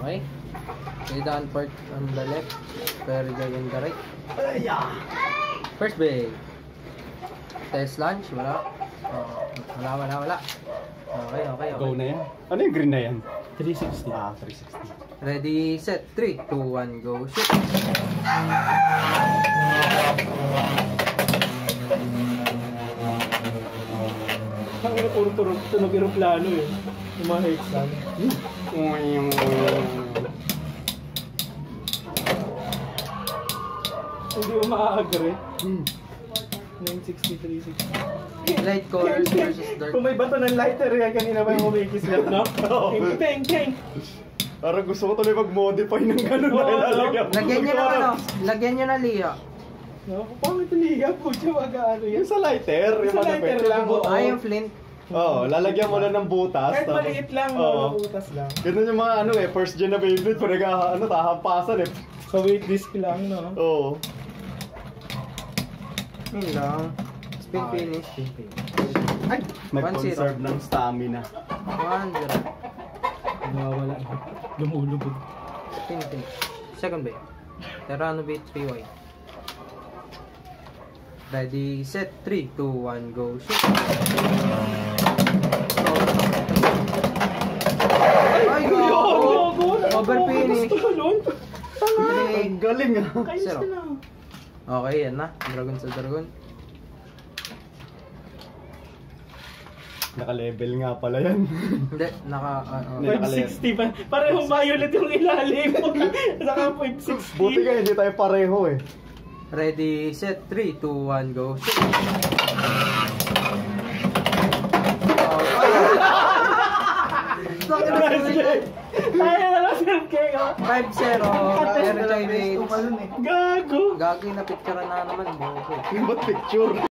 Okay. Kailangan part on the left. Very good on the right. First base. Test launch. Wala. Wala. Okay. Go na yan. Ano yung green na yan? 360. 360. Ready, set, 3, 2, 1, go, shoot. Ang puro tunog aeroplano eh. Yung mga hits lang. Hindi mo maaagar eh. 960, 360. Light colors versus dark. Kung may bato ng lighter yan, kanina ba yung umikis lang, no? Teng. Parang gusto ko tuloy mag-modify ng gano'n dahil lalagyan. Lagyan nyo na Leo. No? Paano ito liga po? Ano yan? Yung sa lighter. Yung sa lighter lang. Yung flint. Oo, lalagyan mo na ng butas. Kahit maliit lang, butas lang. Ganun yung mga first gen na Beyblade. Pag tahampasan eh. Sa weight disc lang, no? Oo. Yun lang. Spin finish. Ay! Nag-conserve ng stamina. 1-0. Nawawala. Lumulubog. Spin finish. Second bait. Terrano bait 3Y. Ready, set, 3, 2, 1, go, shoot. Ay, go! Over finish. Ang galing ah. Zero. Okay, yan na. Dragon sa dragon. Naka-level nga pala yan. Hindi, naka... 560 pa. Parehong violet yung ilalim. Saka 560. Buti ka, hindi tayo pareho eh. Ready, set, 3, 2, 1, go, shoot. Kaya na lang sir Keo. 5-0. Gago. Gago na picture na naman. Yung ba't picture?